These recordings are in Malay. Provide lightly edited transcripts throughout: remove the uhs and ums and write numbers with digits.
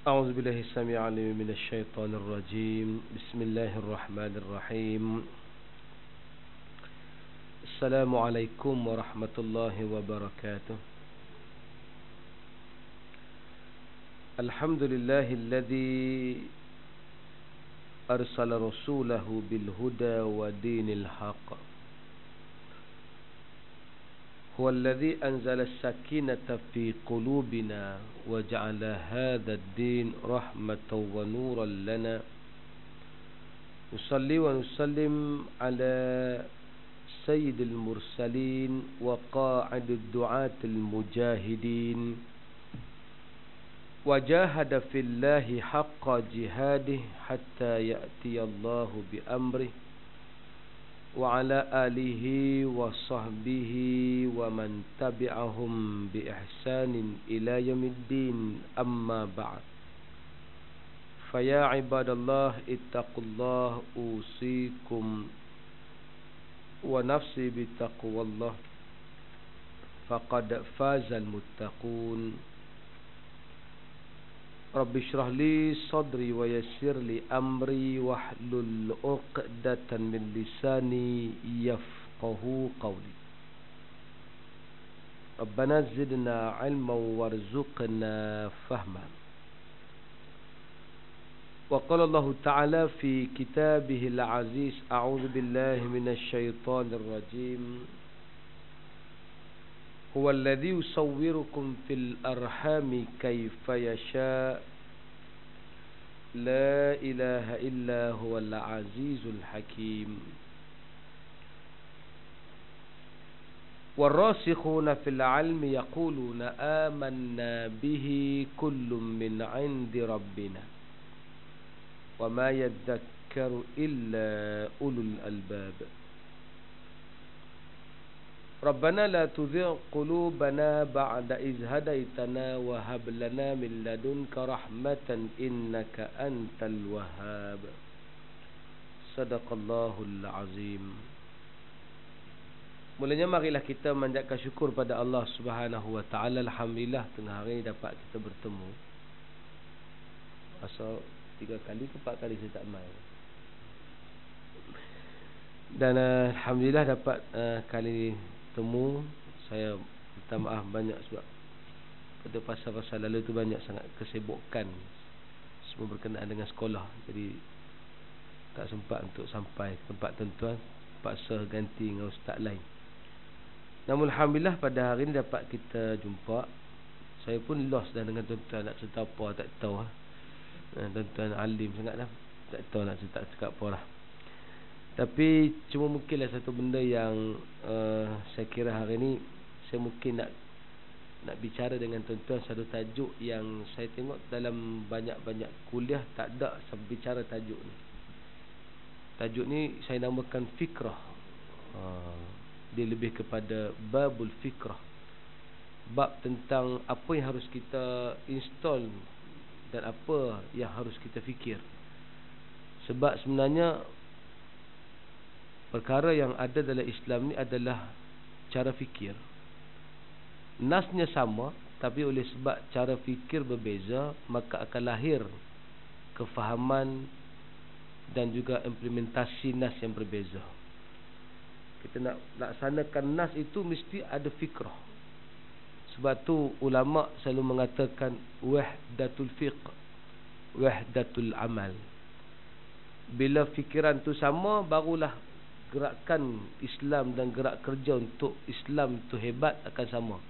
أعوذ بالله السميع العليم من الشيطان الرجيم. بسم الله الرحمن الرحيم. السلام عليكم ورحمة الله وبركاته. الحمد لله الذي أرسل رسوله بالهدى ودين الحق، هو الذي أنزل السكينة في قلوبنا وجعل هذا الدين رحمة ونورا لنا. نصلي ونسلم على سيد المرسلين وقاعد الدعاة المجاهدين، وجاهد في الله حق جهاده حتى يأتي الله بأمره، وعلى آله وصحبه ومن تبعهم بإحسان إلى يوم الدين. أما بعد، فيا عباد الله اتقوا الله، أوصيكم ونفسي بتقوى الله، فقد فاز المتقون. رب اشرح لي صدري ويسر لي أمري واحلل عقدة من لساني يفقه قولي. ربنا زدنا علما وارزقنا فهما. وقال الله تعالى في كتابه العزيز: أعوذ بالله من الشيطان الرجيم، هو الذي يصوركم في الأرحام كيف يشاء، لا إله إلا هو العزيز الحكيم. والراسخون في العلم يقولون آمنا به كل من عند ربنا وما يذكر إلا أولو الألباب. ربنا لا تزغ قلوبنا بعد إذ هديتنا وهب لنا من لدنك رحمة إنك أنت الوهاب. صدق الله العظيم. Mulanya marilah kita memanjatkan syukur pada Allah Subhanahu wa taala. Alhamdulillah tengah hari ini dapat kita bertemu. Asal 3 kali ke 4 kali saya tak main. Dan alhamdulillah dapat kali temu. Saya minta maaf banyak sebab pada fasa-fasa lalu tu banyak sangat kesibukan, semua berkenaan dengan sekolah, jadi tak sempat untuk sampai ke tempat tuan-tuan, paksa ganti dengan ustaz lain. Namun alhamdulillah pada hari ini dapat kita jumpa. Saya pun lost dah dengan tuan-tuan, nak cerita apa tak tahu. Tuan-tuan alim sangat dah, tak tahu nak cerita cakap apa lah. Tapi cuma mungkinlah satu benda yang saya kira hari ni saya mungkin nak bicara dengan tuan-tuan, satu tajuk yang saya tengok dalam banyak-banyak kuliah tak ada bicara tajuk ni. Tajuk ni saya namakan fikrah. Dia lebih kepada babul fikrah, bab tentang apa yang harus kita install dan apa yang harus kita fikir. Sebab sebenarnya perkara yang ada dalam Islam ni adalah cara fikir. Nasnya sama, tapi oleh sebab cara fikir berbeza, maka akan lahir kefahaman dan juga implementasi nas yang berbeza. Kita nak laksanakan nas itu mesti ada fikrah. Sebab tu ulama selalu mengatakan wahdatul fiqh, wahdatul amal. Bila fikiran tu sama, barulah gerakan Islam dan gerak kerja untuk Islam itu hebat akan sama.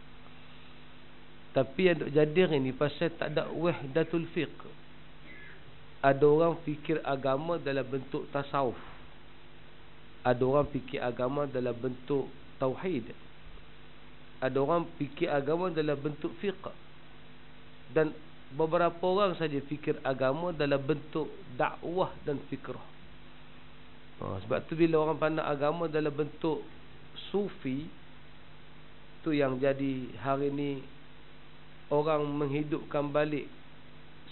Tapi yang duk jadir ini pasal tak ada wahdatul fiqh. Ada orang fikir agama dalam bentuk tasawuf, ada orang fikir agama dalam bentuk tauhid, ada orang fikir agama dalam bentuk fiqh, dan beberapa orang saja fikir agama dalam bentuk dakwah dan fikrah. Sebab tu bila orang pandang agama dalam bentuk sufi, tu yang jadi hari ni orang menghidupkan balik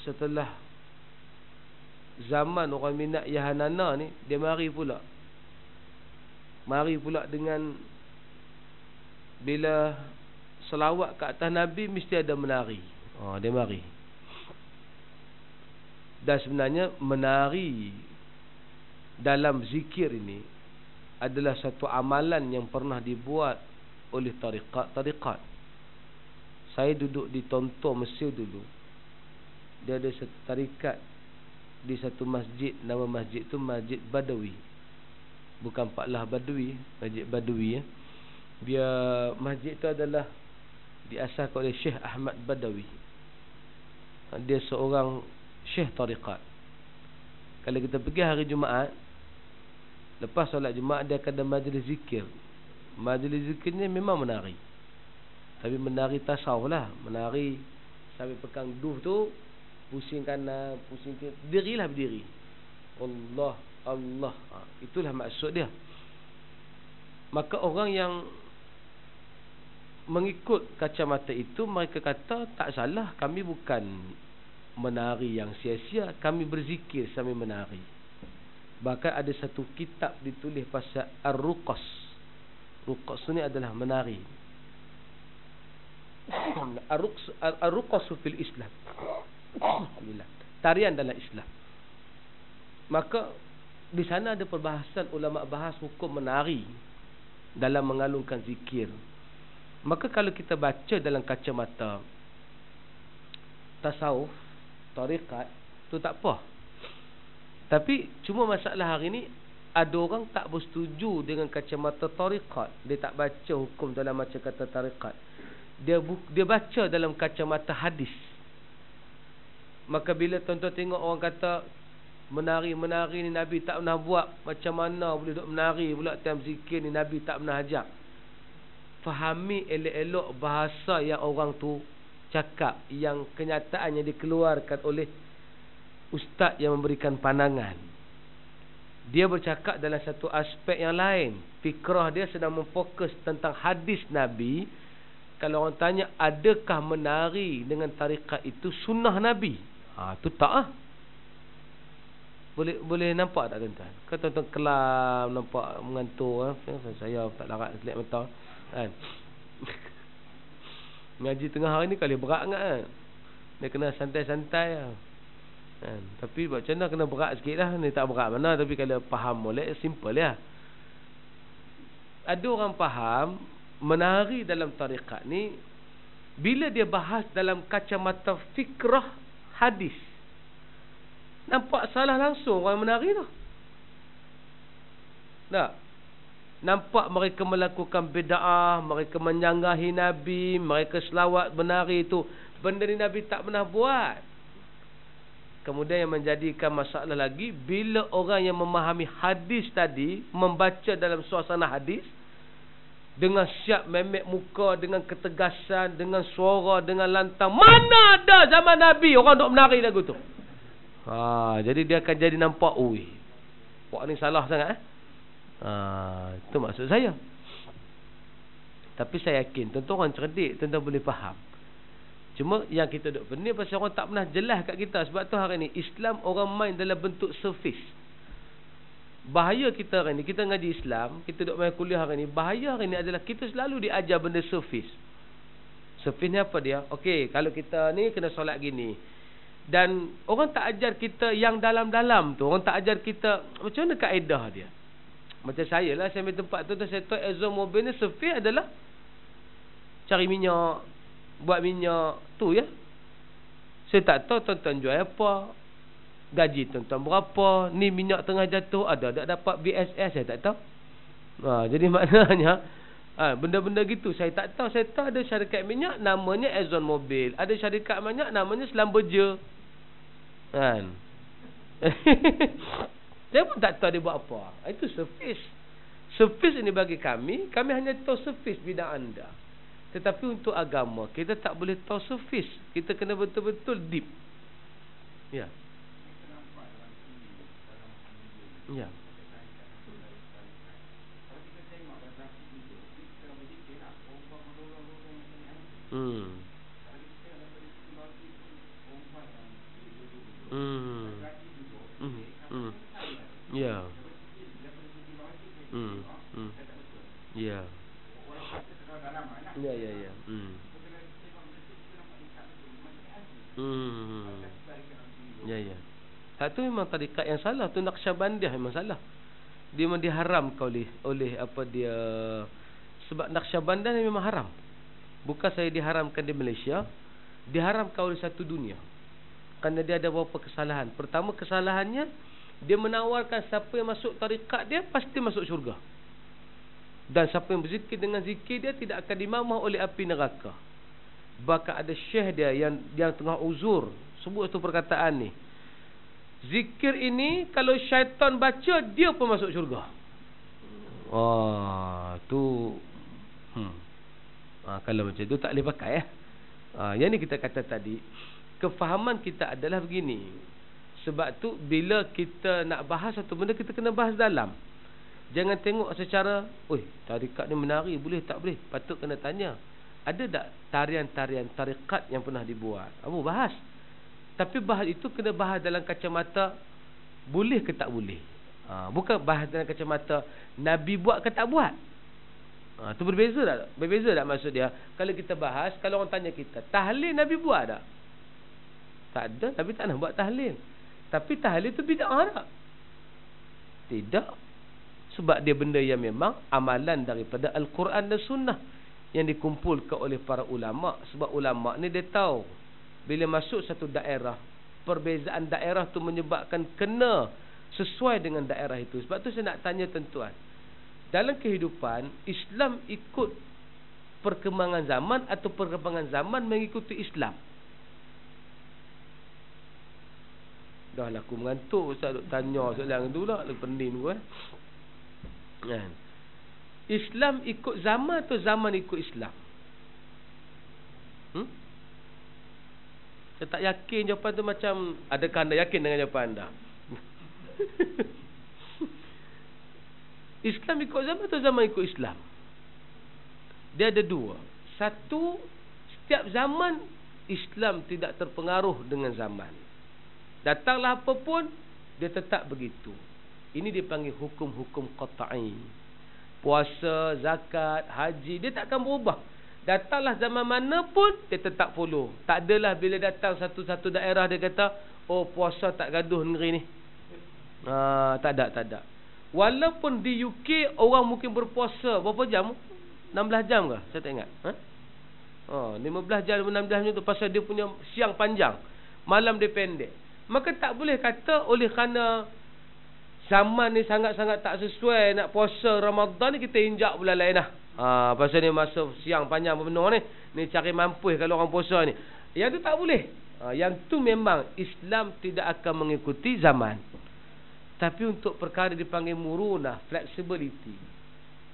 setelah zaman orang minat Yahanana ni. Dia mari pula dengan bila selawat ke atas Nabi mesti ada menari. Dia mari. Dan sebenarnya menari dalam zikir ini adalah satu amalan yang pernah dibuat oleh tarikat. Saya duduk di Tonto Mesir dulu. Dia ada satu tarikat di satu masjid. Nama masjid itu Masjid Badawi. Bukan Paklah Badawi, Masjid Badawi ya. Dia masjid itu adalah diasaskan oleh Syekh Ahmad Badawi. Dia seorang syekh tarikat. Kalau kita pergi hari Jumaat, lepas solat Jumaat dia akan ada majlis zikir. Majlis zikirnya memang menari. Tapi menari tasawuf lah. Menari sambil pegang duh tu, pusing kanan, pusing kiri, dirilah berdiri. Allah, Allah. Itulah maksud dia. Maka orang yang mengikut kacamata itu, mereka kata tak salah, kami bukan menari yang sia-sia, kami berzikir sambil menari. Bahkan ada satu kitab ditulis pasal Ar-Ruqas. Ruqas ni adalah menari. Ar-Ruqas fil Islam. Alhamdulillah. Tarian dalam Islam. Maka di sana ada perbahasan ulama bahas hukum menari dalam mengalungkan zikir. Maka kalau kita baca dalam kacamata tasawuf, tarikat, tu tak apa. Tapi cuma masalah hari ni ada orang tak bersetuju dengan kacamata tarikat. Dia tak baca hukum dalam macam kata tarikat. Dia baca dalam kacamata hadis. Maka bila tuan-tuan tengok orang kata menari-menari ni Nabi tak pernah buat, macam mana boleh duk menari pula time zikir ni Nabi tak pernah ajar. Fahami elok-elok bahasa yang orang tu cakap, yang kenyataan yang dikeluarkan oleh ustaz yang memberikan pandangan. Dia bercakap dalam satu aspek yang lain. Fikrah dia sedang memfokus tentang hadis Nabi. Kalau orang tanya adakah menari dengan tarikat itu sunnah Nabi, tu tak ah. Boleh nampak tak tuan-tuan? Kan tuan-tuan kelam nampak mengantuk saya tak larat selip mata kan. Ngaji tengah hari ni kali berat sangat kan. Dia kena santai-santai lah kan. Tapi macam mana kena berat sikit lah. Ni tak berat mana, tapi kalau faham molek simple lah. Ada orang faham menari dalam tarikat ni bila dia bahas dalam kacamata fikrah hadis, nampak salah langsung orang menari tu. Tak? Nampak mereka melakukan bid'ah, mereka menyanggahi Nabi, mereka selawat menari itu. Benda ni Nabi tak pernah buat. Kemudian yang menjadikan masalah lagi, bila orang yang memahami hadis tadi, membaca dalam suasana hadis, dengan siap memek muka, dengan ketegasan, dengan suara, dengan lantang. Mana ada zaman Nabi orang duk menari lagu tu? Jadi dia akan jadi nampak, ui, buat ni salah sangat itu maksud saya. Tapi saya yakin tuan-tuan orang cerdik, tuan-tuan boleh faham. Cuma yang kita duk pening pasal orang tak pernah jelas kat kita. Sebab tu hari ni Islam orang main dalam bentuk surface. Bahaya kita hari ni, kita ngaji Islam, kita duk main kuliah hari ni, bahaya hari ni adalah kita selalu diajar benda surface. Surface ni apa dia? Okey, kalau kita ni kena solat gini. Dan orang tak ajar kita yang dalam-dalam tu. Orang tak ajar kita macam mana kaedah dia. Macam saya lah, saya ambil tempat tu, saya tahu exhaust mobil ni surface adalah cari minyak, buat minyak tu ya. Saya tak tahu tuan-tuan jual apa, gaji tuan-tuan berapa, ni minyak tengah jatuh, ada dapat BSS, saya tak tahu. Jadi maknanya benda-benda gitu saya tak tahu. Saya tahu ada syarikat minyak namanya Exxon Mobil, ada syarikat minyak namanya Selamberja kan. Saya pun tak tahu dia buat apa. Itu surface. Surface ini bagi kami hanya tahu surface bidang anda. Tetapi untuk agama kita tak boleh tahu surface. Kita kena betul-betul deep. Ya. Ya. Ya. Ya. Ya. Ya. Ya. Tak, tu memang tarikat yang salah. Tu Naqsyabandiyah memang salah. Dia memang diharamkan oleh apa dia. Sebab Naqsyabandiyah ni memang haram. Bukan saya diharamkan di Malaysia, diharamkan oleh satu dunia. Kerana dia ada beberapa kesalahan. Pertama kesalahannya, dia menawarkan siapa yang masuk tarikat dia pasti masuk syurga. Dan siapa yang berzikir dengan zikir dia tidak akan dimamah oleh api neraka. Bahkan ada syekh dia yang tengah uzur sebut tu perkataan ni. Zikir ini kalau syaitan baca, dia pun masuk syurga. Tu kalau macam tu tak boleh pakai yang ni kita kata tadi, kefahaman kita adalah begini. Sebab tu bila kita nak bahas satu benda, kita kena bahas dalam. Jangan tengok secara, tarikat ni menari, boleh tak boleh. Patut kena tanya, ada tak tarian-tarian tarikat yang pernah dibuat? Bahas. Tapi bahas itu kena bahas dalam kacamata boleh ke tak boleh. Bukan bahas dalam kacamata Nabi buat ke tak buat. Itu berbeza tak? Berbeza tak maksud dia? Kalau kita bahas, kalau orang tanya kita, tahlil Nabi buat tak? Tak ada, Nabi tak nak buat tahlil. Tapi tahlil itu bid'ah tak? Tidak. Sebab dia benda yang memang amalan daripada Al-Quran dan Sunnah yang dikumpulkan oleh para ulama'. Sebab ulama' ni dia tahu bila masuk satu daerah, perbezaan daerah tu menyebabkan kena sesuai dengan daerah itu. Sebab tu saya nak tanya tuan-tuan, dalam kehidupan Islam ikut perkembangan zaman atau perkembangan zaman mengikuti Islam? Dah lah aku mengantuk Ustaz duk tanya soalan tu lah, lagi pening tu kan. Islam ikut zaman atau zaman ikut Islam? Saya tak yakin jawapan tu. Macam, adakah anda yakin dengan jawapan anda? Islam ikut zaman atau zaman ikut Islam? Dia ada dua. Satu, setiap zaman Islam tidak terpengaruh dengan zaman. Datanglah apa pun, dia tetap begitu. Ini dipanggil hukum-hukum qata'i. Puasa, zakat, haji, dia tak akan berubah. Datanglah zaman mana pun, dia tetap follow. Tak adalah bila datang satu-satu daerah dia kata, puasa tak gaduh negeri ni. Tak ada. Walaupun di UK orang mungkin berpuasa berapa jam? 16 jam ke? Saya tak ingat. 15 jam, 16 jam tu pasal dia punya siang panjang, malam dia pendek. Maka tak boleh kata oleh kerana zaman ni sangat-sangat tak sesuai nak puasa Ramadan ni, kita injak bulan lain dah. Pasal ni masa siang panjang penuh ni cari mampu kalau orang puasa ni. Yang tu tak boleh. Yang tu memang Islam tidak akan mengikuti zaman. Tapi untuk perkara dipanggil murunah, flexibility,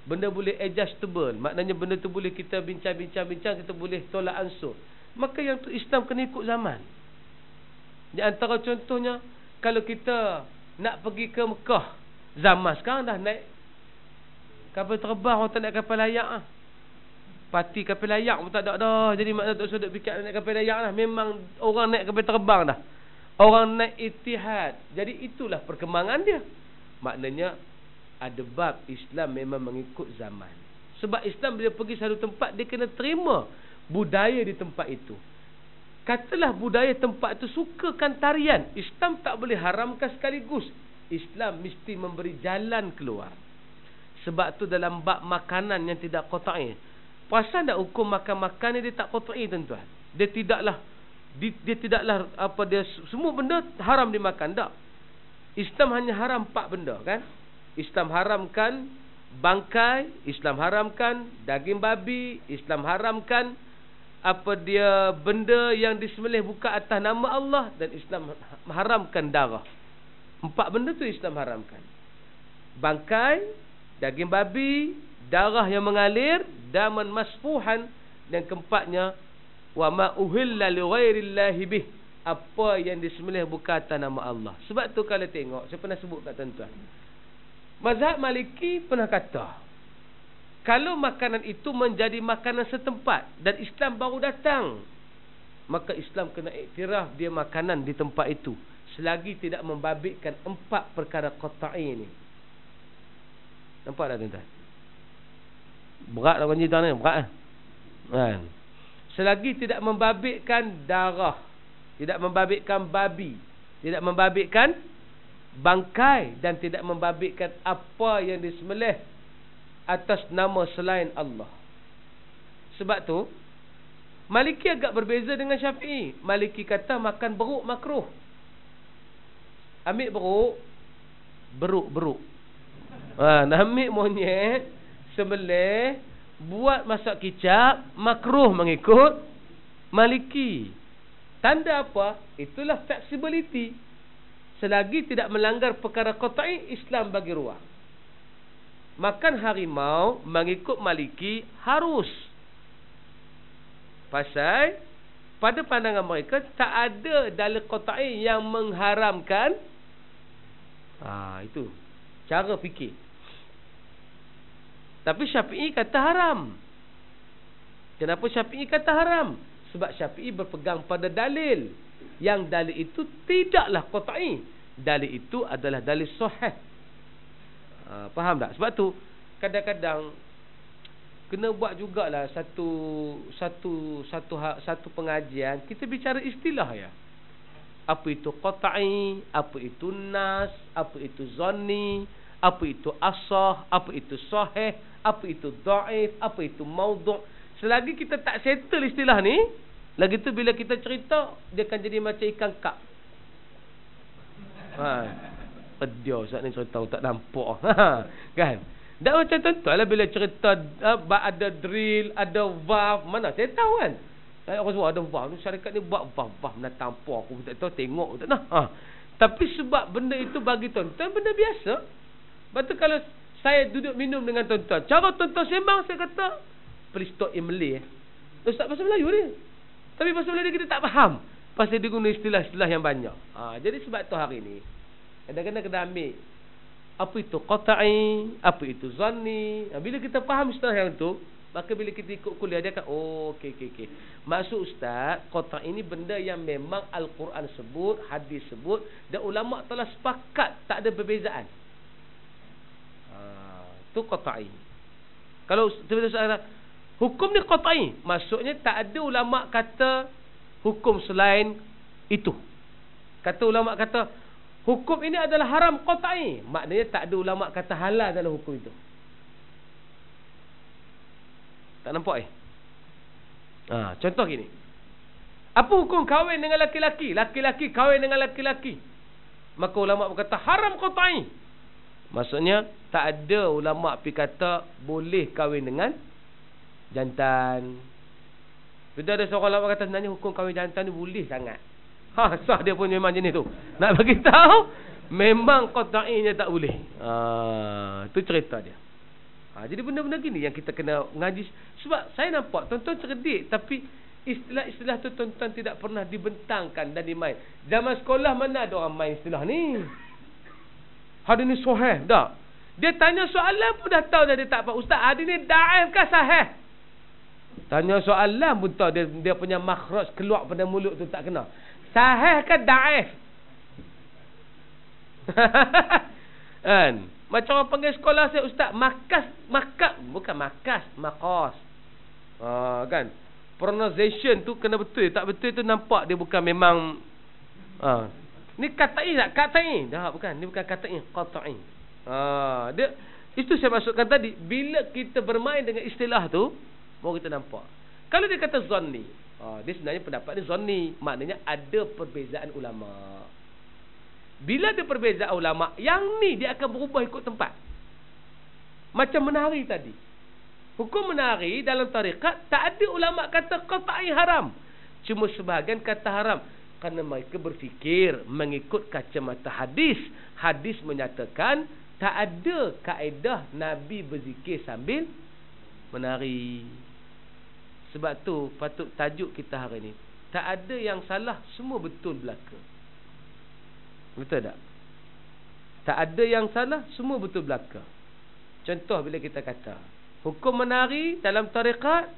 benda boleh adjustable, maknanya benda tu boleh kita bincang-bincang, kita boleh tolak ansur, maka yang tu Islam kena ikut zaman. Di antara contohnya, kalau kita nak pergi ke Mekah, zaman sekarang dah naik kapal terbang, orang tak naik kapal layak Parti kapal layak pun tak ada dah. Jadi maknanya tak usah fikir naik kapal layak lah. Memang orang naik kapal terbang dah. Orang naik Etihad. Jadi itulah perkembangan dia. Maknanya ada bab Islam memang mengikut zaman. Sebab Islam bila pergi satu tempat, dia kena terima budaya di tempat itu. Katalah budaya tempat itu sukakan tarian, Islam tak boleh haramkan sekaligus. Islam mesti memberi jalan keluar. Sebab tu dalam bab makanan yang tidak qata'i, perasan tak hukum makan-makan ni dia tak qata'i tuan-tuan. Dia tidaklah semua benda haram dimakan, tak. Islam hanya haram 4 benda kan. Islam haramkan bangkai, Islam haramkan daging babi, Islam haramkan benda yang disembelih bukan atas nama Allah, dan Islam haramkan darah. 4 benda tu Islam haramkan. Bangkai, daging babi, darah yang mengalir, daman masfuhan, dan keempatnya wa ma uhilla li ghairillahi bih, apa yang disembelih bukan atas nama Allah. Sebab tu kalau tengok, saya pernah sebut kat tuan-tuan, mazhab Maliki pernah kata, kalau makanan itu menjadi makanan setempat dan Islam baru datang, maka Islam kena iktiraf dia makanan di tempat itu, selagi tidak membabitkan 4 perkara qata'i ni. Nampak tak tuan-tuan? Berat lah cerita ni, berat kan? Selagi tidak membabitkan darah, tidak membabitkan babi, Tidak membabitkan bangkai dan tidak membabitkan apa yang disembelih atas nama selain Allah. Sebab tu Maliki agak berbeza dengan Syafi'i. Maliki kata makan beruk makruh. Ambil beruk. Nak ambil monyet, sembelih, buat masak kicap, makruh mengikut Maliki. Tanda apa? Itulah flexibility. Selagi tidak melanggar perkara qat'i, Islam bagi ruang. Makan harimau mengikut Maliki harus. Pasal pada pandangan mereka tak ada dalil qat'i yang mengharamkan. Itu cara fikir. Tapi Syafi'i kata haram. Kenapa Syafi'i kata haram? Sebab Syafi'i berpegang pada dalil. Yang dalil itu tidaklah qat'i. Dalil itu adalah dalil sahih. Faham tak? Sebab tu kadang-kadang kena buat jugalah satu pengajian kita bicara istilah ya. Apa itu qat'i, apa itu nas, apa itu zanni, apa itu asah, apa itu sahih, apa itu dhaif, apa itu maudhu'. Selagi kita tak settle istilah ni, lagi tu bila kita cerita dia akan jadi macam ikan kap. Pedia Ustaz ni cerita tak nampak. Kan? Tak macam tuan-tuan lah bila cerita ada drill, ada valve, mana saya tahu kan. Saya orang semua ada valve, syarikat ni buat valve nak tampar aku tak tahu tengok tak nah. Tapi sebab benda itu bagi tuan-tuan benda biasa. Betul kalau saya duduk minum dengan tuan-tuan, cara tuan-tuan sembang saya kata please talk in Malay. Ustaz bahasa Melayu ni. Tapi bahasa Melayu kita tak faham. Pasal dia guna istilah-istilah yang banyak. Jadi sebab tu hari ni kadang-kadang kena ambil apa itu qat'i, apa itu zanni. Bila kita faham istilah yang tu, maka bila kita ikut kuliah dia akan okey. Maksud ustaz, qat'i ini benda yang memang Al-Quran sebut, hadis sebut dan ulama telah sepakat tak ada perbezaan. Tu qat'i. Kalau sebenarnya hukum ni qat'i, maksudnya tak ada ulama kata hukum selain itu. Kata ulama kata hukum ini adalah haram qat'i, maknanya tak ada ulama kata halal dalam hukum itu. Tak nampak contoh gini. Apa hukum kahwin dengan laki-laki? Laki-laki kahwin dengan laki-laki. Maka ulama berkata haram qat'i. Maksudnya tak ada ulama pergi kata boleh kahwin dengan jantan. Bila ada seorang ulama kata sebenarnya hukum kahwin jantan ni boleh sangat. Sah dia pun memang jenis tu. Nak bagi tahu memang qat'inya tak boleh. Tu cerita dia. Jadi benda-benda gini yang kita kena ngaji. Sebab saya nampak tuan-tuan cerdik, tapi istilah-istilah tu tuan-tuan tidak pernah dibentangkan dan dimain. Zaman sekolah mana ada orang main istilah ni? Hadis ni sahih tak? Dia tanya soalan pun dah tahu dah dia tak apa. Ustaz, hadis ni daif ke sahih? Tanya soalan pun tahu dia punya makhraj keluar pada mulut tu tak kena. Sahih ke daif? Kan? Macam orang panggil sekolah saya, Ustaz, makas, bukan makas, makos. Kan? Pronunciation tu kena betul. Tak betul tu nampak dia bukan memang ni qat'i tak? Qat'i. Dah bukan, ni bukan qat'i, qat'i. Dia itu saya maksudkan tadi, bila kita bermain dengan istilah tu baru kita nampak. Kalau dia kata zanni, dia sebenarnya pendapat dia zanni, maknanya ada perbezaan ulama. Bila ada perbezaan ulama, yang ni dia akan berubah ikut tempat. Macam menari tadi. Hukum menari dalam tarikat tak ada ulama kata qat'i haram. Cuma sebahagian kata haram kerana mereka berfikir mengikut kacamata hadis. Hadis menyatakan tak ada kaedah Nabi berzikir sambil menari. Sebab tu patut tajuk kita hari ni, tak ada yang salah, semua betul belaka. Betul tak? Tak ada yang salah, semua betul belaka. Contoh bila kita kata hukum menari dalam tarikat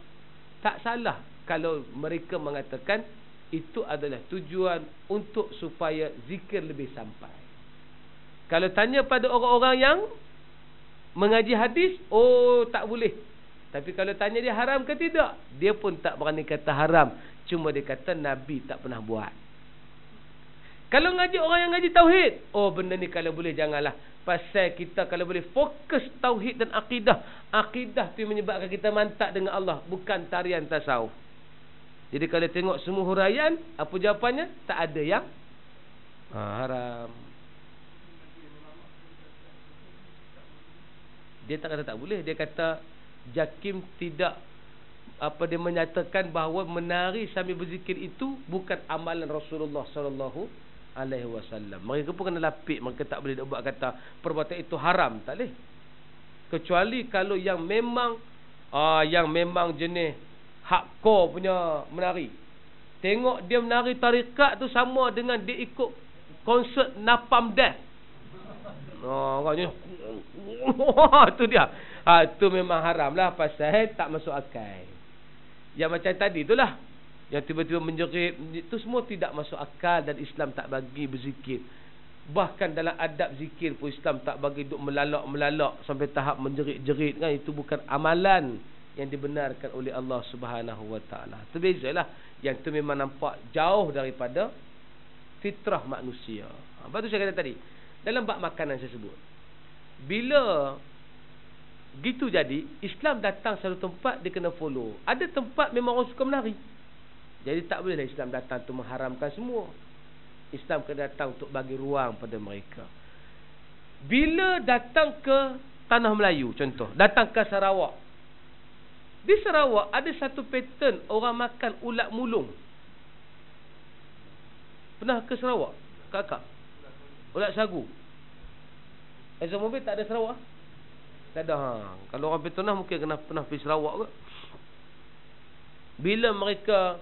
tak salah kalau mereka mengatakan itu adalah tujuan untuk supaya zikir lebih sampai. Kalau tanya pada orang-orang yang mengaji hadis, tak boleh. Tapi kalau tanya dia haram ke tidak, dia pun tak berani kata haram. Cuma dia kata Nabi tak pernah buat. Kalau ngaji orang yang ngaji tauhid, oh benda ni kalau boleh janganlah. Pasal kita kalau boleh fokus tauhid dan akidah. Akidah tu menyebabkan kita mantap dengan Allah, bukan tarian tasawuf. Jadi kalau tengok semua huraian, apa jawapannya? Tak ada yang haram. Dia tak kata tak boleh. Dia kata Jakim tidak dia menyatakan bahawa menari sambil berzikir itu bukan amalan Rasulullah sallallahu alaihi wasallam. Mereka pun kena lapik, mereka tak boleh buat kata perbuatan itu haram, tak boleh. Kecuali kalau yang memang jenis hardcore punya menari. Tengok dia menari tarikat tu sama dengan dia ikut konsert Napalm Death. Katanya tu dia. Tu memang haram lah, pasal tak masuk akal. Yang macam tadi itulah, yang tiba-tiba menjerit, itu semua tidak masuk akal dan Islam tak bagi berzikir. Bahkan dalam adab zikir pun Islam tak bagi duk melalak-melalak sampai tahap menjerit-jerit kan. Itu bukan amalan yang dibenarkan oleh Allah Subhanahu Wa Taala. Itu bezalah. Yang tu memang nampak jauh daripada fitrah manusia. Lepas tu saya kata tadi, dalam bab makanan saya sebut, bila gitu jadi, Islam datang satu tempat dia kena follow. Ada tempat memang orang suka menari, jadi tak bolehlah Islam datang tu mengharamkan semua. Islam kena datang untuk bagi ruang pada mereka. Bila datang ke tanah Melayu, contoh, datang ke Sarawak. Di Sarawak ada satu pattern orang makan ulat mulung. Pernah ke Sarawak, kakak? Ulat sagu. Azam Mobil tak ada Sarawak? Tak ada. Kalau orang Petronas mungkin pernah pergi Sarawak ke. Bila mereka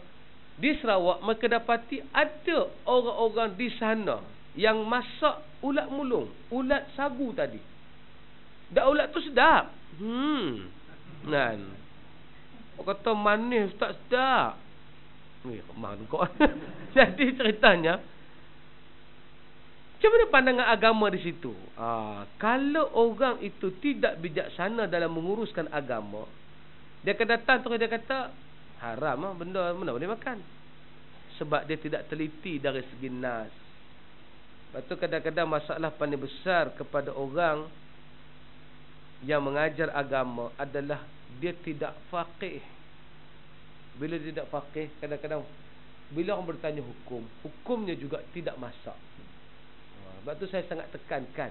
di Sarawak, mereka dapati ada orang-orang di sana yang masak ulat mulung, ulat sagu tadi. Dah ulat tu sedap. Orang kata manis tak sedap. Mana kau? Jadi ceritanya, macam mana pandangan agama di situ? Kalau orang itu tidak bijaksana dalam menguruskan agama, dia akan datang terus dia kata haram lah, benda mana boleh makan. Sebab dia tidak teliti dari segi nas. Lepas tu kadang-kadang masalah paling besar kepada orang yang mengajar agama adalah dia tidak faqih. Bila dia tidak faqih, kadang-kadang bila orang bertanya hukum, hukumnya juga tidak masak. Sebab tu saya sangat tekankan,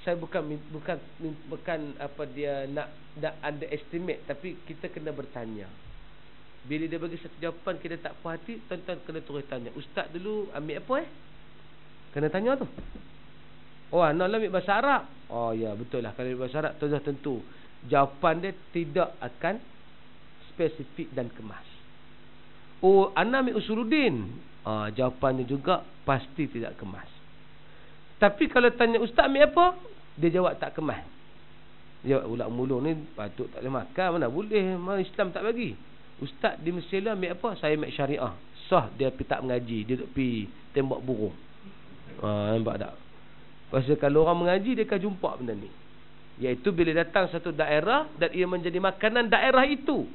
saya bukan apa dia nak underestimate, tapi kita kena bertanya. Bila dia bagi satu jawapan kita tak puas hati, tuan-tuan kena terus tanya, ustaz dulu ambil apa kena tanya tu. Anak ambil bahasa Arab. Ya betul lah, kalau bahasa Arab tu dah tentu jawapan dia tidak akan spesifik dan kemas. Anak ambil usuluddin, jawapannya juga pasti tidak kemas. Tapi kalau tanya ustaz ambil apa, dia jawab tak kemas. Dia jawab ulat mulung ni patut tak boleh makan, mana boleh, mana Islam tak bagi. Ustaz di Mesir lah ambil apa? Saya ambil syariah. Sah dia pergi tak mengaji, dia duduk pergi tembak burung. Nampak tak? Pasal kalau orang mengaji, dia akan jumpa benda ni. Iaitu bila datang satu daerah dan ia menjadi makanan daerah itu,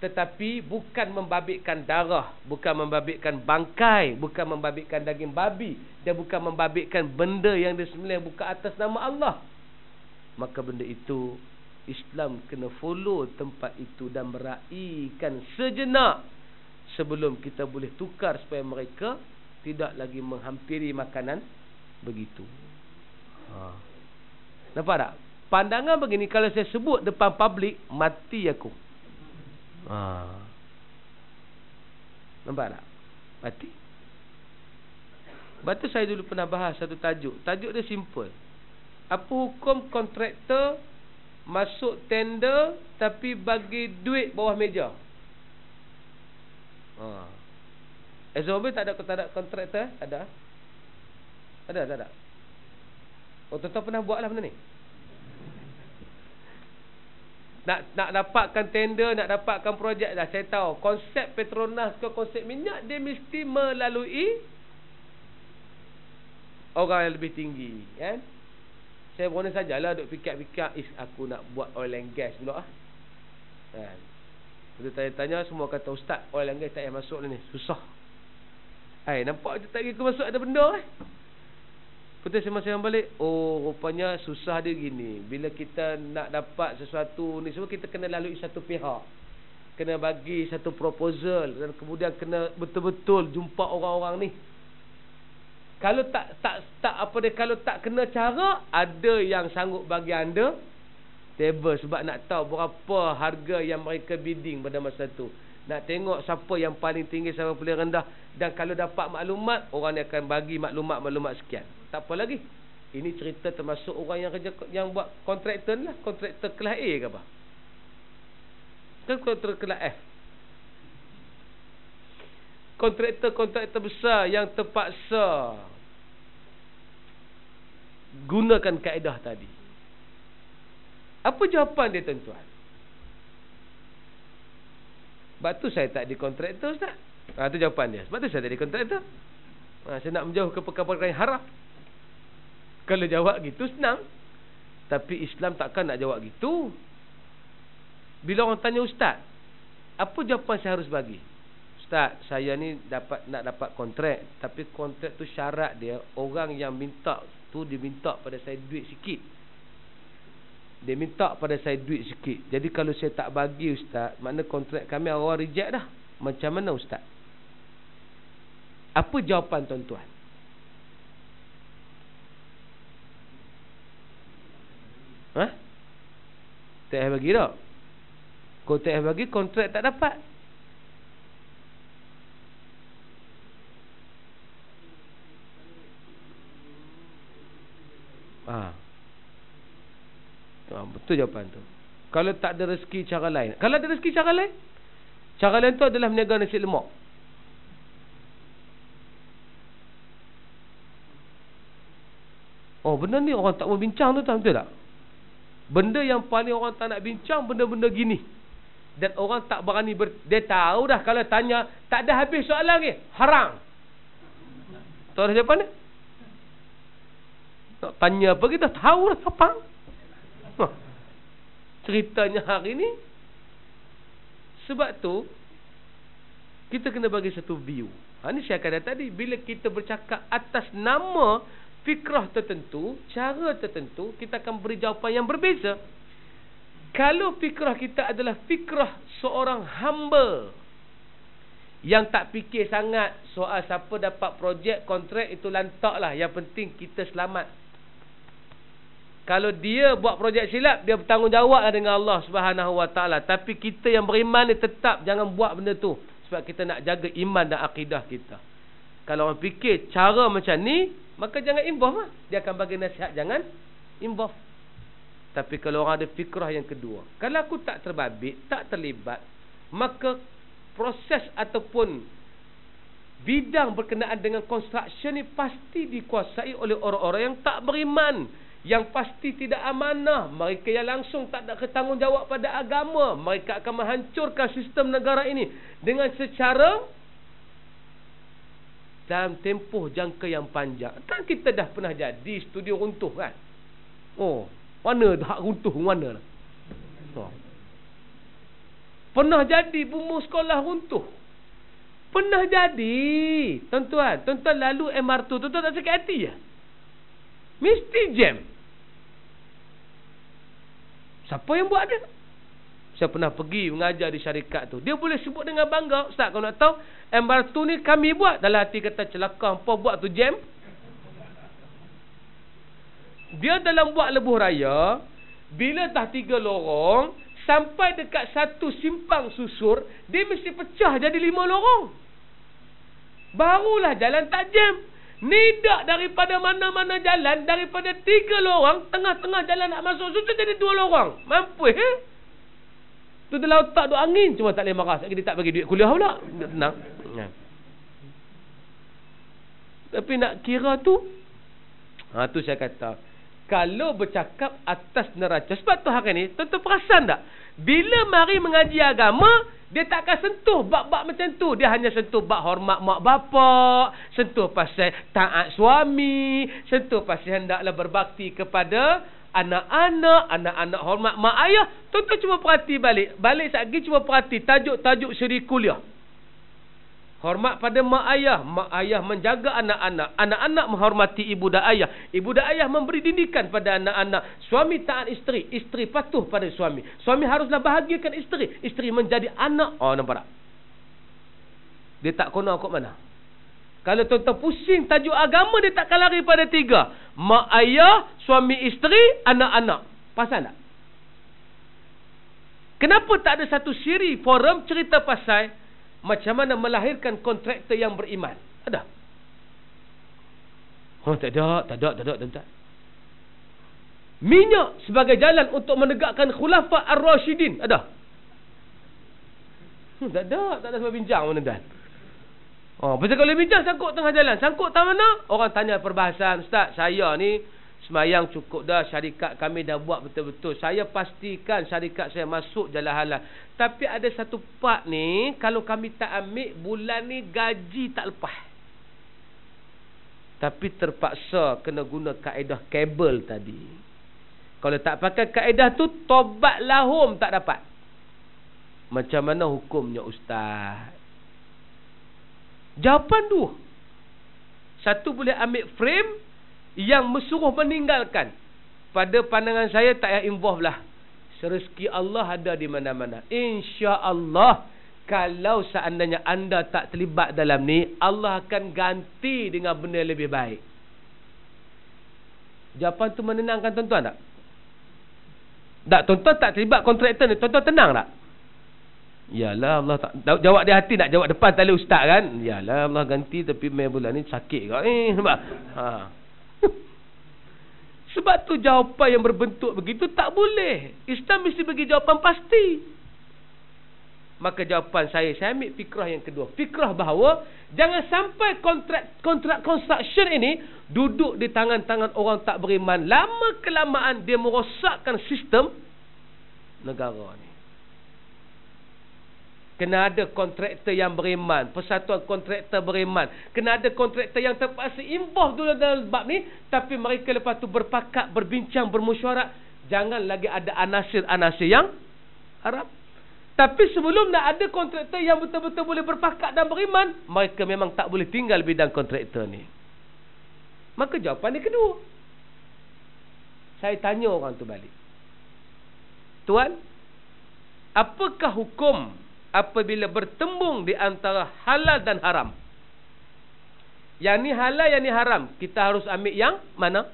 tetapi bukan membabitkan darah, bukan membabitkan bangkai, bukan membabitkan daging babi, dan bukan membabitkan benda yang disembelih bukan atas nama Allah, maka benda itu Islam kena follow tempat itu dan meraihkan sejenak sebelum kita boleh tukar supaya mereka tidak lagi menghampiri makanan begitu. Nampak tak? Pandangan begini kalau saya sebut depan publik, mati aku. Nampak tak? Mati. Sebab tu saya dulu pernah bahas satu tajuk. Tajuk dia simple. Apa hukum kontraktor masuk tender tapi bagi duit bawah meja? Azam tak ada kontraktor? Ada? Tak ada. Tuan-tuan pernah buat lah benda ni? Nak dapatkan tender, nak dapatkan projek dah. Saya tahu konsep Petronas ke konsep minyak, dia mesti melalui orang yang lebih tinggi, kan? Saya boleh sajalah duk fikir-fikir, aku nak buat oil and gas pula kan. Bila tanya-tanya semua kata ustaz, oil and gas tak payah masuk ni, susah. Nampak je tak pergi masuk ada benda Betul saya masa yang balik. Oh, rupanya susah dia gini. Bila kita nak dapat sesuatu ni semua, kita kena lalui satu pihak. Kena bagi satu proposal. Dan kemudian kena betul-betul jumpa orang-orang ni. Kalau kalau tak kena cara, ada yang sanggup bagi anda table. Sebab nak tahu berapa harga yang mereka bidding pada masa tu. Nak tengok siapa yang paling tinggi, siapa paling rendah. Dan kalau dapat maklumat, orang ni akan bagi maklumat sekian. Tak apa lagi. Ini cerita termasuk orang yang kerja, yang buat kontraktor lah. Kontraktor kelas A ke apa? Kan kontraktor kelas F. Kontraktor besar yang terpaksa gunakan kaedah tadi. Apa jawapan dia, tuan-tuan? Sebab tu saya tak di kontraktor, Ustaz. Itu jawapan dia. Sebab tu saya tak di kontraktor. Saya nak menjauh ke perkara-perkara yang haram. Kalau jawab gitu senang. Tapi Islam takkan nak jawab gitu. Bila orang tanya ustaz, apa jawapan saya harus bagi? Ustaz, saya ni nak dapat kontrak, tapi kontrak tu syarat dia, orang yang minta tu dia minta pada saya duit sikit. Dia minta pada saya duit sikit. Jadi kalau saya tak bagi ustaz, makna kontrak kami orang reject dah. Macam mana ustaz? Apa jawapan tuan-tuan? Tak payah bagi tak? Kau tak payah bagi, kontrak tak dapat. Betul jawapan tu. Kalau tak ada rezeki cara lain. Kalau ada rezeki cara lain, cara lain tu adalah meniaga nasi lemak. Oh, benda ni orang tak mau bincang tu, betul tak? Benda yang paling orang tak nak bincang, benda-benda gini. Dan orang tak berani dia tahu dah kalau tanya, tak ada habis soalan lagi, haram. Tahu dah jawapan dia? Nak tanya apa kita tahu dah apa. Ceritanya hari ni. Sebab tu kita kena bagi satu view. Ini saya kata tadi, bila kita bercakap atas nama fikrah tertentu, cara tertentu, kita akan beri jawapan yang berbeza. Kalau fikrah kita adalah fikrah seorang hamba yang tak fikir sangat soal siapa dapat projek, kontrak, itu lantaklah. Yang penting kita selamat. Kalau dia buat projek silap, dia bertanggungjawablah dengan Allah Subhanahu Wa Taala. Tapi kita yang beriman ni tetap jangan buat benda tu, sebab kita nak jaga iman dan akidah kita. Kalau orang fikir cara macam ni, maka jangan involve lah. Dia akan bagi nasihat, jangan involve. Tapi kalau orang ada fikrah yang kedua, kalau aku tak terbabit, tak terlibat, maka proses ataupun bidang berkenaan dengan construction ni pasti dikuasai oleh orang-orang yang tak beriman, yang pasti tidak amanah. Mereka yang langsung tak ada ketanggungjawab pada agama. Mereka akan menghancurkan sistem negara ini dengan secara dalam tempoh jangka yang panjang. Kan kita dah pernah jadi studio runtuh kan? Oh, mana hak runtuh mana? Pernah jadi bumbu sekolah runtuh. Pernah jadi. Tuan-tuan lalu MR tu, tuan-tuan tak sakit hati je? Mesti jam. Siapa yang buat dia? Saya pernah pergi mengajar di syarikat tu. Dia boleh sebut dengan bangga, ustaz, kalau nak tahu, MR tu ni kami buat. Dalam hati kata, celaka apa buat tu jam. Dia dalam buat lebuh raya, bila dah 3 lorong, sampai dekat satu simpang susur, dia mesti pecah jadi 5 lorong. Barulah jalan tak jam. Nidak daripada mana-mana jalan, daripada 3 lorong, tengah-tengah jalan nak masuk susur jadi 2 lorong. Mampu tu dalam otak duk angin, cuma tak boleh marah. Dia tak bagi duit kuliah pula. Tenang. Tapi nak kira tu, tu saya kata, kalau bercakap atas neraca, sebab tu hari ni, tuan-tuan perasan tak? Bila mari mengaji agama, dia tak akan sentuh bab-bab macam tu. Dia hanya sentuh bab hormat mak bapak, sentuh pasal taat suami, sentuh pasal hendaklah berbakti kepada anak-anak hormat mak ayah. Tuan-tuan cuma perhati balik sekejap cuma perhati tajuk-tajuk siri kuliah. Hormat pada mak ayah menjaga anak-anak, anak-anak menghormati ibu dan ayah memberi didikan pada anak-anak, suami taat isteri, isteri patuh pada suami, suami haruslah bahagiakan isteri, isteri menjadi anak. Oh, nampak tak? Dia tak kena kok mana. Kalau tuan-tuan pusing tajuk agama, dia takkan lari pada 3. Mak ayah, suami isteri, anak-anak. Pasal tak? Kenapa tak ada satu siri forum cerita pasal macam mana melahirkan kontraktor yang beriman? Ada? Oh, tak ada. Minyak sebagai jalan untuk menegakkan khulafa ar-Rashidin. Ada? Tak ada sebab bincang mana dan. Oh, pasal kalau bincang sangkut tengah jalan, sangkut tak mana? Orang tanya perbahasan, Ustaz, saya ni semayang cukup dah, syarikat kami dah buat betul-betul. Saya pastikan syarikat saya masuk jalan halal. Tapi ada satu part ni, kalau kami tak ambil, bulan ni gaji tak lepas. Tapi terpaksa kena guna kaedah kabel tadi. Kalau tak pakai kaedah tu, tobat lahum tak dapat. Macam mana hukumnya, Ustaz? Jawapan dua. Satu boleh ambil frame yang mesuruh meninggalkan. Pada pandangan saya tak payah involve lah. Rezeki Allah ada di mana-mana. InsyaAllah, kalau seandainya anda tak terlibat dalam ni, Allah akan ganti dengan benda yang lebih baik. Jawapan tu menenangkan tuan-tuan tak? Tak, tuan-tuan tak terlibat kontraktor ni, tuan-tuan tenang tak? Yalah, Allah tak jawab di hati, nak jawab depan tak boleh ustaz kan? Yalah, Allah ganti, tapi main bulan ni sakit kau. Nampak? Sebab tu jawapan yang berbentuk begitu tak boleh. Islam mesti bagi jawapan pasti. Maka jawapan saya ambil fikrah yang kedua. Fikrah bahawa jangan sampai kontrak construction ini duduk di tangan-tangan orang tak beriman. Lama kelamaan dia merosakkan sistem negara ni. Kena ada kontraktor yang beriman, persatuan kontraktor beriman. Kena ada kontraktor yang terpaksa involve dulu dalam bab ni, tapi mereka lepas tu berpakat, berbincang, bermusyawarah. Jangan lagi ada anasir-anasir yang Arab. Tapi sebelum nak ada kontraktor yang betul-betul boleh berpakat dan beriman, mereka memang tak boleh tinggal bidang kontraktor ni. Maka jawapan yang kedua, saya tanya orang tu balik, tuan, apakah hukum apabila bertembung di antara halal dan haram? Yang ni halal, yang ni haram. Kita harus ambil yang mana?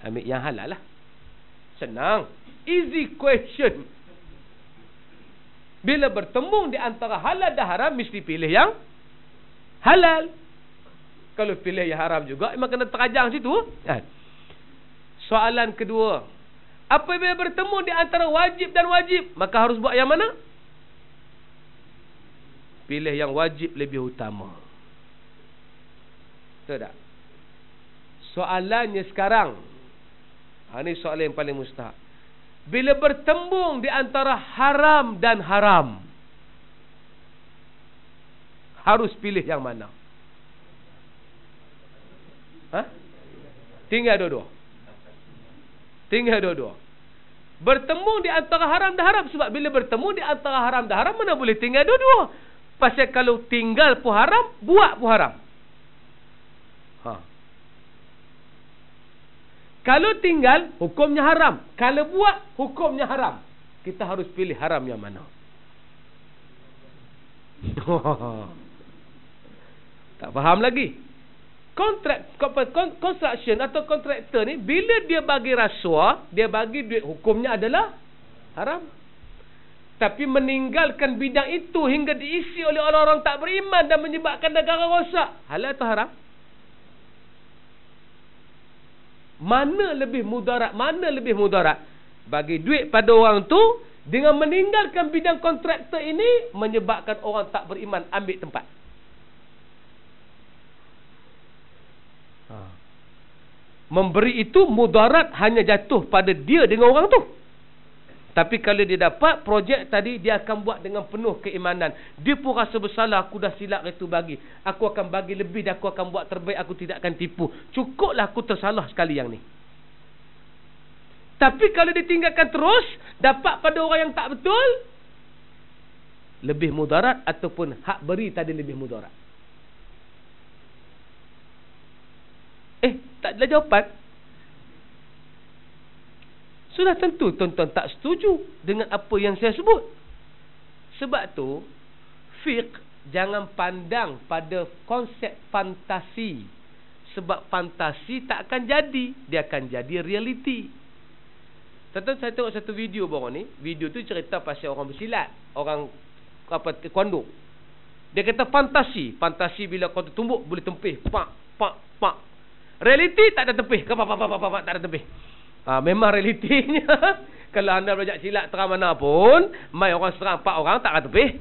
Ambil yang halal lah. Senang. Easy question. Bila bertembung di antara halal dan haram, mesti pilih yang halal. Kalau pilih yang haram juga, memang kena terajang situ. Soalan kedua, apabila bertemu di antara wajib dan wajib, maka harus buat yang mana? Pilih yang wajib lebih utama. Betul tak? Soalannya sekarang, ini soalan yang paling mustahak. Bila bertembung di antara haram dan haram, harus pilih yang mana? Tinggal dua-dua. Bertemu di antara haram dan haram. Sebab bila bertemu di antara haram dan haram, mana boleh tinggal dua-dua? Pasal kalau tinggal pun haram, buat pun haram. Kalau tinggal, hukumnya haram. Kalau buat, hukumnya haram. Kita harus pilih haram yang mana? Tak faham lagi. Construction atau kontraktor ni, bila dia bagi rasuah, dia bagi duit, hukumnya adalah haram. Tapi meninggalkan bidang itu hingga diisi oleh orang-orang tak beriman dan menyebabkan negara rosak, halal atau haram? Mana lebih mudarat? Bagi duit pada orang tu dengan meninggalkan bidang kontraktor ini, menyebabkan orang tak beriman ambil tempat. Memberi itu mudarat hanya jatuh pada dia dengan orang tu. Tapi kalau dia dapat projek tadi, dia akan buat dengan penuh keimanan. Dia pun rasa bersalah, aku dah silap itu bagi. Aku akan bagi lebih dan aku akan buat terbaik, aku tidak akan tipu. Cukuplah aku tersalah sekali yang ni. Tapi kalau ditinggalkan terus, dapat pada orang yang tak betul, lebih mudarat ataupun hak beri tadi lebih mudarat? Tak ada jawapan. Sudah tentu tuan-tuan tak setuju dengan apa yang saya sebut. Sebab tu fiqh jangan pandang pada konsep fantasi. Sebab fantasi tak akan jadi, dia akan jadi realiti. Tuan-tuan, saya tengok satu video baru ni. Video tu cerita pasal orang bersilat, orang taekwondo. Dia kata fantasi bila kau tumbuk boleh tempih, pak pak pak. Realiti tak ada tempih, tak ada tempih. Memang realitinya kalau anda belajar silat terang mana pun, mai orang serang 4 orang tak ada tempih.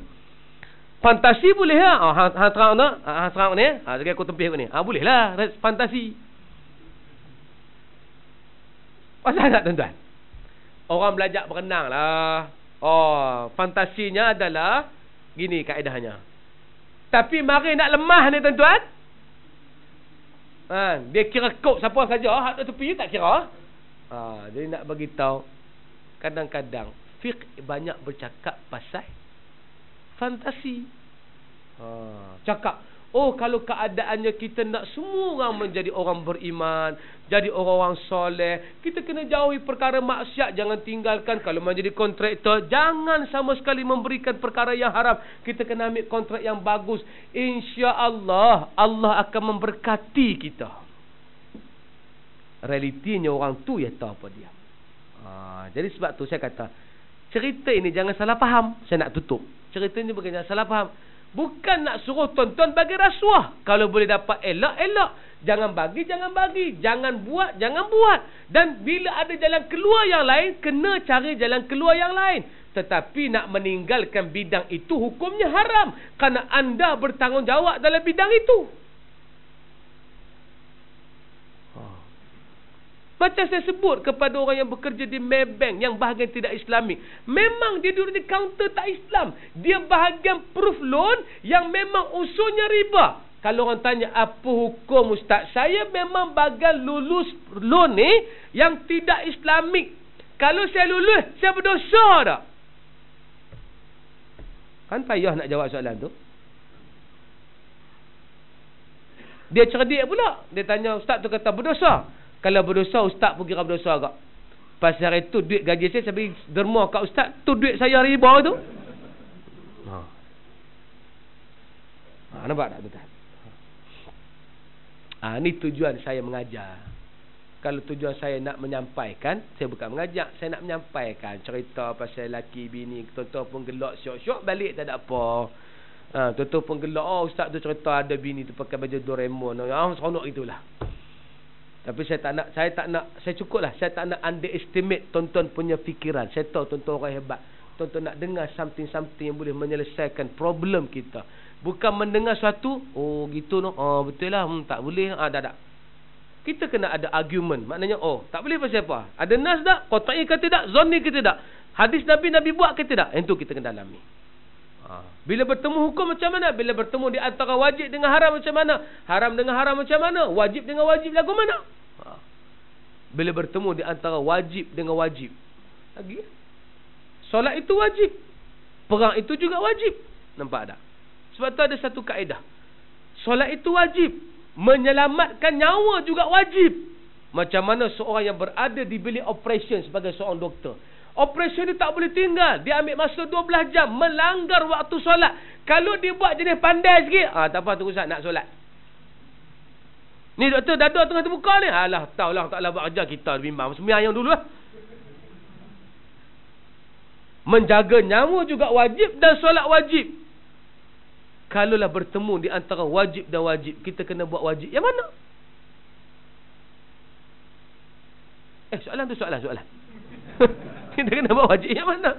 Fantasi boleh lah. Hang serang nak, hang serang ni, jadi aku tempih aku ni. Boleh lah fantasi. Pasal tak tuan-tuan? Orang belajar berenang lah. Fantasinya adalah gini kaedahnya. Tapi mari nak lemah ni tuan-tuan. Dia kira kop siapa saja, hak tepi tak kira. Jadi nak bagi tahu, kadang-kadang fiqh banyak bercakap pasal fantasi. Cakap, kalau keadaannya kita nak semua orang menjadi orang beriman, jadi orang-orang soleh, kita kena jauhi perkara maksiat, jangan tinggalkan. Kalau menjadi kontraktor, jangan sama sekali memberikan perkara yang haram. Kita kena ambil kontrak yang bagus. InsyaAllah Allah akan memberkati kita. Realitinya orang tu ya tahu apa dia. Jadi sebab tu saya kata, cerita ini jangan salah faham. Saya nak tutup cerita ini bukan jangan salah faham. Bukan nak suruh tuan-tuan bagi rasuah. Kalau boleh dapat elok, elok. Jangan bagi. Jangan buat. Dan bila ada jalan keluar yang lain, kena cari jalan keluar yang lain. Tetapi nak meninggalkan bidang itu hukumnya haram. Kerana anda bertanggungjawab dalam bidang itu. Macam saya sebut kepada orang yang bekerja di Maybank yang bahagian tidak Islamik. Memang dia duduk di kaunter tak Islam. Dia bahagian proof loan yang memang usulnya riba. Kalau orang tanya apa hukum ustaz, saya memang bahagian lulus loan ni yang tidak Islamik. Kalau saya lulus, saya berdosa tak? Kan payah nak jawab soalan tu. Dia cerdik pula. Dia tanya ustaz tu kata berdosa. Kalau berdosa, ustaz pun kira berdosa agak. Pasal hari tu duit gaji saya bagi derma kat ustaz, tu duit saya riba tu. Nampak tak tuan? Ni tujuan saya mengajar. Kalau tujuan saya nak menyampaikan, saya bukan mengajak, saya nak menyampaikan cerita pasal laki bini, tuan-tuan pun gelak syok-syok balik tak ada apa. Tuan-tuan pun gelak, ustaz tu cerita ada bini tu pakai baju Doraemon. Seronok itulah. Tapi saya cukuplah. Saya tak nak underestimate tuan-tuan punya fikiran. Saya tahu tuan-tuan orang hebat. Tuan-tuan nak dengar something yang boleh menyelesaikan problem kita. Bukan mendengar suatu, gitu no. Betul lah, tak boleh. Tak. Kita kena ada argument. Maknanya, tak boleh pasal apa? Ada nas tak? Qat'i ke tidak? Zanni ke tidak? Hadis Nabi buat ke tidak? Itu kita kena dalami. Bila bertemu hukum macam mana? Bila bertemu di antara wajib dengan haram macam mana? Haram dengan haram macam mana? Wajib dengan wajib lagu mana? Bila bertemu di antara wajib dengan wajib lagi, solat itu wajib, perang itu juga wajib. Nampak tak? Sebab tu ada satu kaedah, solat itu wajib, menyelamatkan nyawa juga wajib. Macam mana seorang yang berada di bilik operation sebagai seorang doktor, operasi ni tak boleh tinggal. Dia ambil masa 12 jam. Melanggar waktu solat. Kalau dia buat jenis pandai sikit, tak apa tu ustaz nak solat. Ni doktor dada tengah terbuka ni. Alah, tahulah tak lah buat kerja kita bimbang. Sembiang dulu lah. Menjaga nyawa juga wajib dan solat wajib. Kalaulah bertemu di antara wajib dan wajib, kita kena buat wajib yang mana? Soalan tu soalan. Kita kena buat wajib yang mana?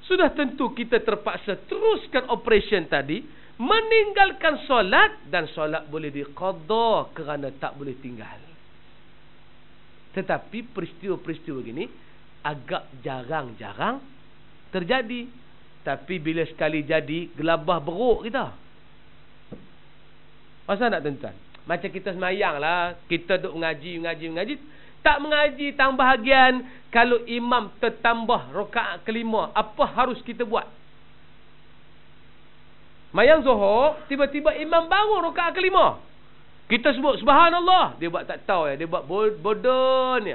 Sudah tentu kita terpaksa teruskan operation tadi, meninggalkan solat, dan solat boleh diqadha kerana tak boleh tinggal. Tetapi peristiwa-peristiwa gini agak jarang-jarang terjadi. Tapi bila sekali jadi, gelabah beruk kita. Pasal nak tuan-tuan? Macam kita semayang lah, kita duk mengaji. Tak mengaji tang bahagian, kalau imam tertambah rakaat kelima, apa harus kita buat? Mayang Zuhur, tiba-tiba imam bangun rakaat kelima. Kita sebut subhanallah, dia buat tak tahu ya, dia buat bodoh ni.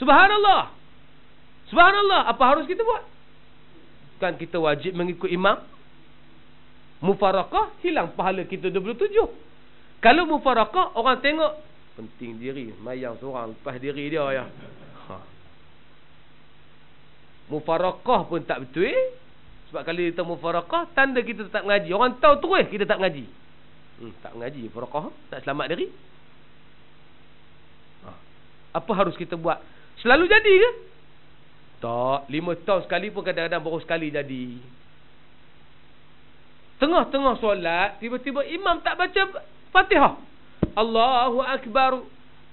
Subhanallah. Subhanallah, apa harus kita buat? Kan kita wajib mengikut imam. Mufarakah, hilang pahala kita 27. Kalau mufarakah, orang tengok penting diri, mayang seorang lepas diri dia ya. Mufarakah pun tak betul. Sebab kalau kita mufarakah, tanda kita tak mengaji. Orang tahu terus kita tak mengaji. Tak mengaji, mufarakah, tak selamat diri. Apa harus kita buat? Selalu jadi ke? Tak, 5 tahun sekali pun kadang-kadang baru sekali jadi. Tengah-tengah solat, tiba-tiba imam tak baca Fatihah. Allahu Akbar.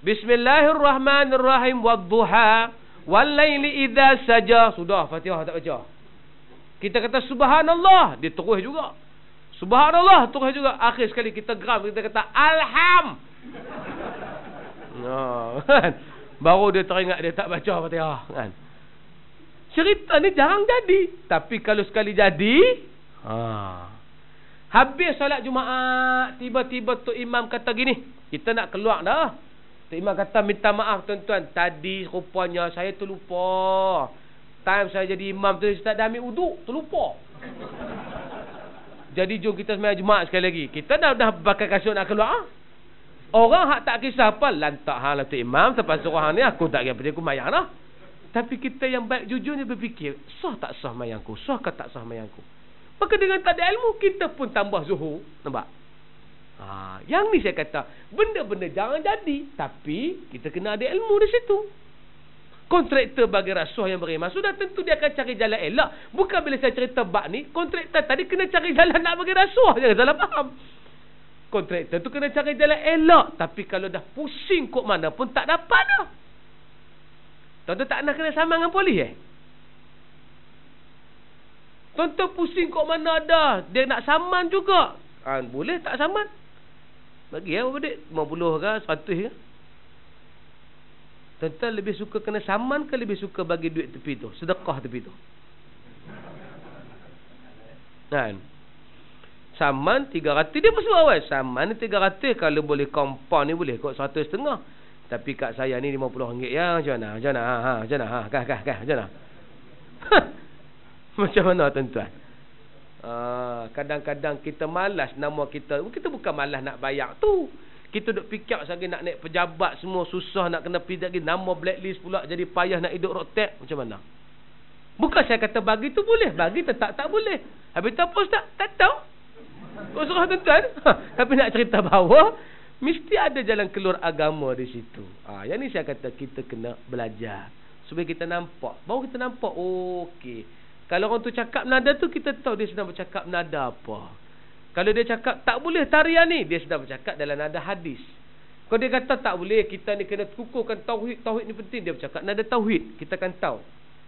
Bismillahirrahmanirrahim. Wadduha. Wallaili idha saja. Sudah, Fatihah tak baca. Kita kata subhanallah, dia terus juga. Subhanallah, terus juga. Akhir sekali kita geram, kita kata alham. Kan? Baru dia teringat dia tak baca Fatihah, kan? Cerita ni jarang jadi. Tapi kalau sekali jadi, habis solat Jumaat, tiba-tiba tu imam kata gini, kita nak keluar dah. Tu imam kata, minta maaf tuan-tuan, tadi rupanya saya terlupa. Time saya jadi imam tu, saya tak ambil uduk, terlupa. Jadi jom kita sembahyang Jumaat sekali lagi. Kita dah pakai kasut nak keluar. Orang hak tak kisah apa, lantak hang lah tu imam, lepas suruh hang ni, aku tak kira aku mayang dah. Tapi kita yang baik jujurnya berfikir, sah tak sah mayangku, sah ke tak sah mayangku. Maka dengan tak ada ilmu, kita pun tambah zuhur. Nampak? Yang ni saya kata, benda-benda jangan jadi. Tapi, kita kena ada ilmu di situ. Kontraktor bagi rasuah yang beriman, sudah tentu dia akan cari jalan elok. Bukan bila saya cerita bab ni, kontraktor tadi kena cari jalan nak bagi rasuah. Jangan salah faham. Kontraktor tu kena cari jalan elok. Tapi kalau dah pusing kok mana pun tak dapat dah. Tuan-tuan tak nak kena sama dengan polis Tuan-tuan pusing kok mana ada. Dia nak saman juga. Boleh tak saman? Bagi berapa duit? 50 ke 100 ke? Tuan-tuan lebih suka kena saman ke lebih suka bagi duit tepi tu? Sedekah tepi tu? Kan? Saman 300. Dia pun sebut awal. Saman ni 300. Kalau boleh compound ni boleh kot 150. Tapi kat saya ni RM50 ya. Macam mana? Macam mana? Macam mana? Macam mana? Macam mana tuan-tuan? Kadang-kadang kita malas nama kita. Kita bukan malas nak bayar tu. Kita duk fikir lagi nak naik pejabat semua susah, nak kena pergi lagi nama blacklist pula, jadi payah nak hidup rotek. Macam mana? Bukan saya kata bagi tu boleh, bagi tetap tak boleh. Habis tu apa ustaz? Tak tahu. Kau suruh tuan-tuan. Tapi nak cerita bahawa mesti ada jalan keluar agama di situ. Yang ni saya kata kita kena belajar supaya kita nampak. Baru kita nampak, okey. Kalau orang tu cakap nada tu, kita tahu dia sedang bercakap nada apa. Kalau dia cakap tak boleh tarian ni, dia sedang bercakap dalam nada hadis. Kalau dia kata tak boleh, kita ni kena kukuhkan tauhid, tauhid ni penting, dia bercakap nada tauhid. Kita akan tahu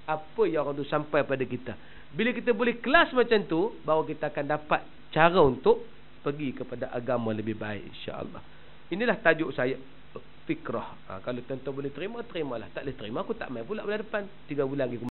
apa yang orang tu sampai pada kita. Bila kita boleh kelas macam tu, baru kita akan dapat cara untuk pergi kepada agama lebih baik, insya-Allah. Inilah tajuk saya, fikrah. Kalau tuan-tuan boleh terima, terimalah. Tak boleh terima, aku tak main pula bulan depan. 3 bulan lagi